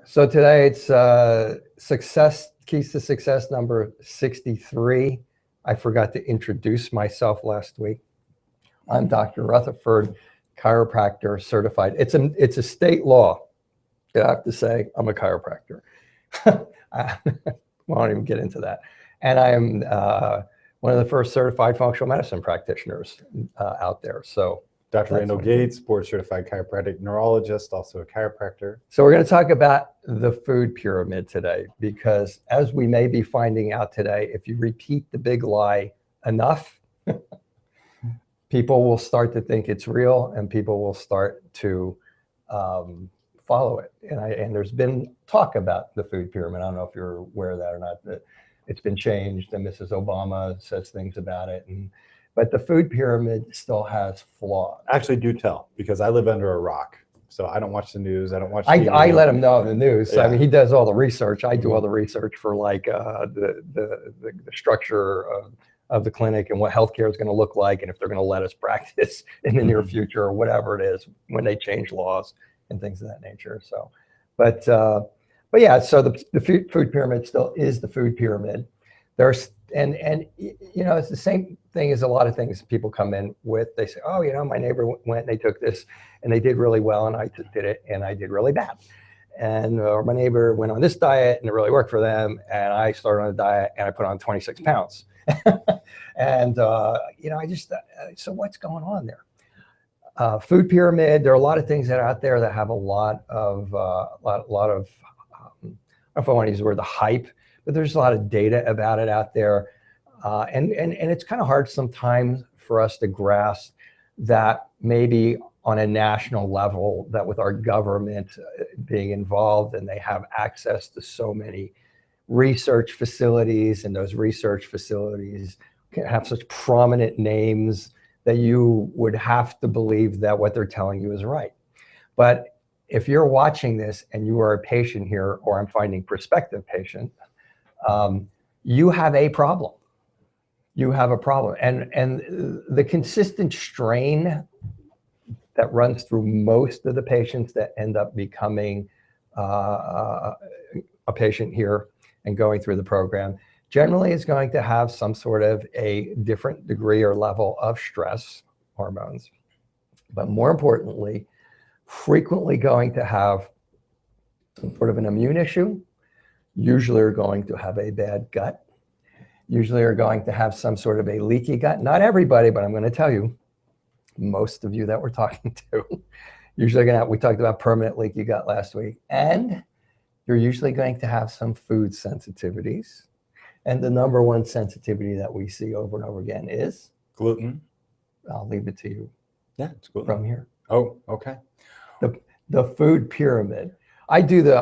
So today it's keys to success number 63. I forgot to introduce myself last week. I'm Dr. Rutherford, chiropractor certified. It's a state law. I have to say I'm a chiropractor. I won't even get into that. And I am one of the first certified functional medicine practitioners out there. So Dr. Reno Gates, board certified chiropractic neurologist, also a chiropractor. So we're going to talk about the food pyramid today, because as we may be finding out today, if you repeat the big lie enough, people will start to think it's real and people will start to follow it. And there's been talk about the food pyramid. I don't know if you're aware of that or not, but it's been changed and Mrs. Obama says things about it. But the food pyramid still has flaws. Actually, do tell, because I live under a rock. So I don't watch the news. I don't watch TV. I let him know the news. Yeah. I mean, he does all the research. I do all the research for like the structure of the clinic and what healthcare is going to look like, and if they're going to let us practice in the near future or whatever it is when they change laws and things of that nature. So, but yeah. So the food pyramid still is the food pyramid. There's and you know, it's the same thing as a lot of things people come in with. They say, oh, you know, my neighbor went and they took this and they did really well, and I did it and I did really bad. And or my neighbor went on this diet and it really worked for them, and I started on a diet and I put on 26 pounds. And you know, I just so what's going on there? Food pyramid. There are a lot of things that are out there that have a lot of I don't know if I want to use the word the hype, but there's a lot of data about it out there. And it's kind of hard sometimes for us to grasp that maybe on a national level, that with our government being involved and they have access to so many research facilities, and those research facilities can have such prominent names that you would have to believe that what they're telling you is right. But if you're watching this and you are a patient here, or I'm finding prospective patient, you have a problem. You have a problem. And the consistent strain that runs through most of the patients that end up becoming a patient here and going through the program generally is going to have some sort of a different degree or level of stress hormones. But more importantly, frequently going to have some sort of an immune issue, usually are going to have a bad gut, usually are going to have some sort of a leaky gut. Not everybody, but I'm going to tell you, most of you that we're talking to, usually going to have, we talked about permanent leaky gut last week, and you're usually going to have some food sensitivities. And the number one sensitivity that we see over and over again is gluten. I'll leave it to you. Yeah, it's gluten. From here. Oh, okay. The food pyramid. I do the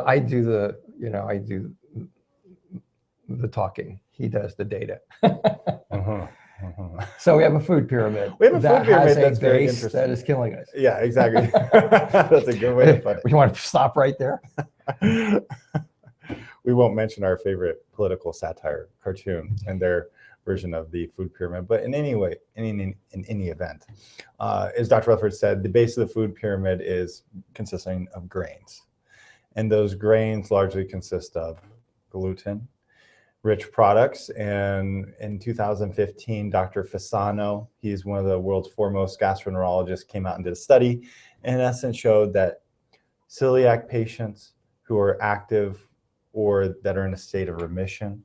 talking. He does the data. So we have a food pyramid. We have a food pyramid that's very interesting. That is killing us. Yeah, exactly. That's a good way to put it. You want to stop right there? We won't mention our favorite political satire cartoon and their version of the food pyramid, but in any way, in any event, as Dr. Rutherford said, the base of the food pyramid is consisting of grains. And those grains largely consist of gluten, rich products. And in 2015, Dr. Fasano, he's one of the world's foremost gastroenterologists, came out and did a study, and in essence showed that celiac patients who are active or that are in a state of remission,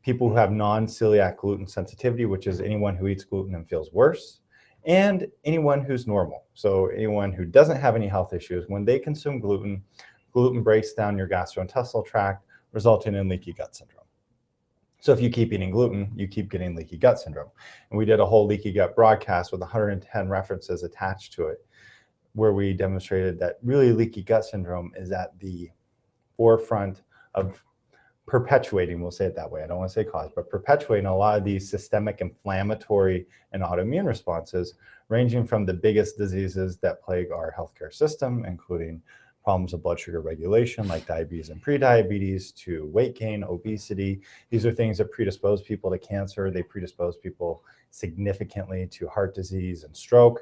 people who have non-celiac gluten sensitivity, which is anyone who eats gluten and feels worse, and anyone who's normal. So anyone who doesn't have any health issues, when they consume gluten, gluten breaks down your gastrointestinal tract, resulting in leaky gut syndrome. So if you keep eating gluten, you keep getting leaky gut syndrome. And we did a whole leaky gut broadcast with 110 references attached to it, where we demonstrated that really leaky gut syndrome is at the forefront of perpetuating, we'll say it that way, I don't want to say cause, but perpetuating a lot of these systemic inflammatory and autoimmune responses, ranging from the biggest diseases that plague our healthcare system, including problems of blood sugar regulation like diabetes and prediabetes, to weight gain, obesity. These are things that predispose people to cancer. They predispose people significantly to heart disease and stroke.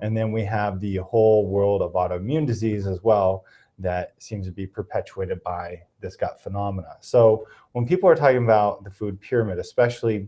And then we have the whole world of autoimmune disease as well, that seems to be perpetuated by this gut phenomena. So when people are talking about the food pyramid, especially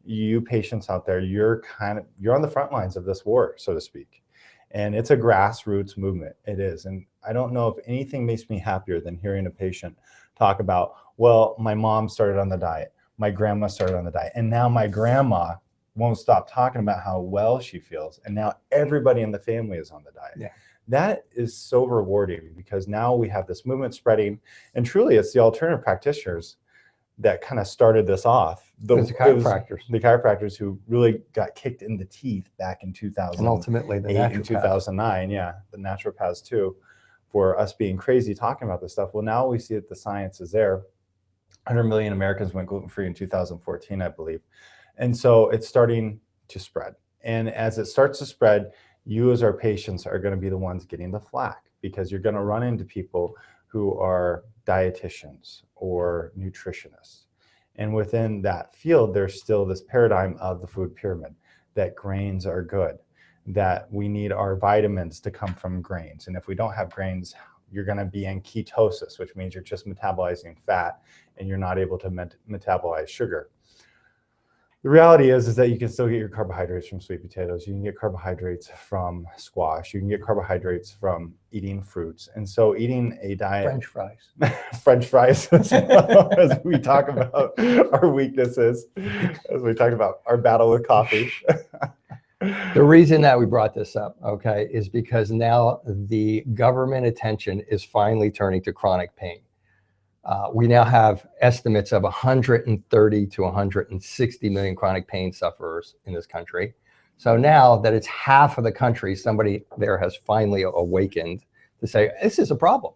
you patients out there, you're on the front lines of this war, so to speak. And it's a grassroots movement. It is. And I don't know if anything makes me happier than hearing a patient talk about, well, my mom started on the diet, my grandma started on the diet, and now my grandma won't stop talking about how well she feels, and now everybody in the family is on the diet. Yeah. That is so rewarding, because now we have this movement spreading, and truly it's the alternative practitioners that kind of started this off. The chiropractors who really got kicked in the teeth back in 2000 and ultimately the and 2009. Yeah, the naturopaths too, for us being crazy talking about this stuff. Well, now we see that the science is there. 100 million Americans went gluten-free in 2014, I believe. And so it's starting to spread. And as it starts to spread, you as our patients are going to be the ones getting the flack, because you're going to run into people who are dietitians or nutritionists. And within that field, there's still this paradigm of the food pyramid, that grains are good, that we need our vitamins to come from grains. And if we don't have grains, you're going to be in ketosis, which means you're just metabolizing fat and you're not able to metabolize sugar. The reality is that you can still get your carbohydrates from sweet potatoes. You can get carbohydrates from squash. You can get carbohydrates from eating fruits. And so eating a diet... French fries. French fries, as well, as we talk about our weaknesses, as we talk about our battle with coffee. The reason that we brought this up, okay, is because now the government attention is finally turning to chronic pain. We now have estimates of 130 to 160 million chronic pain sufferers in this country. So now that it's half of the country, somebody there has finally awakened to say, this is a problem.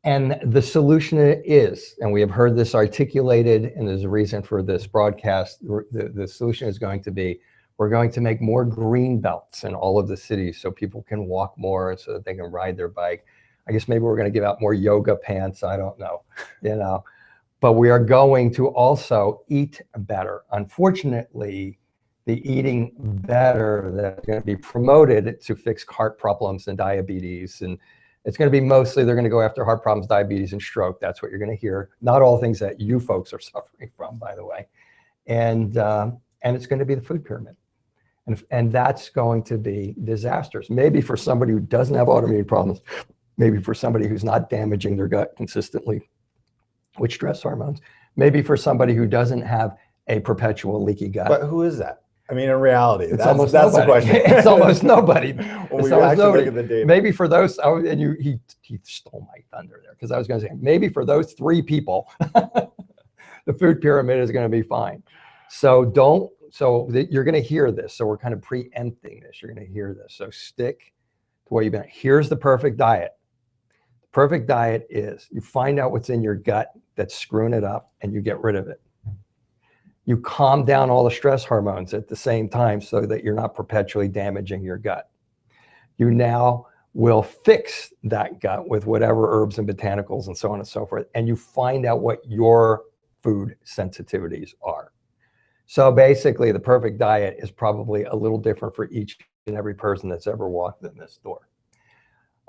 And the solution is, and we have heard this articulated, and there's a reason for this broadcast, the solution is going to be, we're going to make more green belts in all of the cities so people can walk more, so that they can ride their bike. I guess maybe we're going to give out more yoga pants. I don't know, but we are going to also eat better. Unfortunately, the eating better that's going to be promoted to fix heart problems and diabetes. And it's going to be mostly, they're going to go after heart problems, diabetes, and stroke. That's what you're going to hear. Not all things that you folks are suffering from, by the way. And it's going to be the food pyramid. And that's going to be disastrous. Maybe for somebody who doesn't have autoimmune problems, maybe for somebody who's not damaging their gut consistently with stress hormones, maybe for somebody who doesn't have a perpetual leaky gut. But who is that? I mean, in reality, that's the question. It's almost nobody. When we actually look at the data. Maybe for those, he stole my thunder there, because I was going to say, maybe for those 3 people, the food pyramid is going to be fine. So you're going to hear this. So we're kind of preempting this. You're going to hear this. So stick to what you've been. Here's the perfect diet. The perfect diet is you find out what's in your gut that's screwing it up, and you get rid of it. You calm down all the stress hormones at the same time so that you're not perpetually damaging your gut. You now will fix that gut with whatever herbs and botanicals and so on and so forth, and you find out what your food sensitivities are. So basically, the perfect diet is probably a little different for each and every person that's ever walked in this door.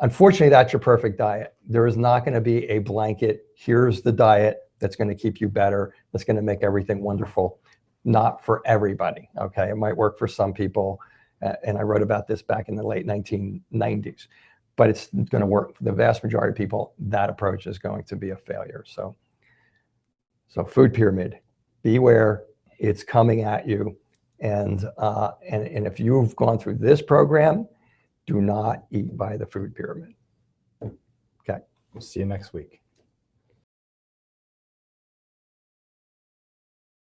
Unfortunately, that's your perfect diet. There is not going to be a blanket, here's the diet that's going to keep you better, that's going to make everything wonderful. Not for everybody, okay? It might work for some people, and I wrote about this back in the late 1990s, but it's going to work for the vast majority of people. That approach is going to be a failure. So food pyramid, beware, it's coming at you. And if you've gone through this program, do not eat by the food pyramid. Okay. We'll see you next week.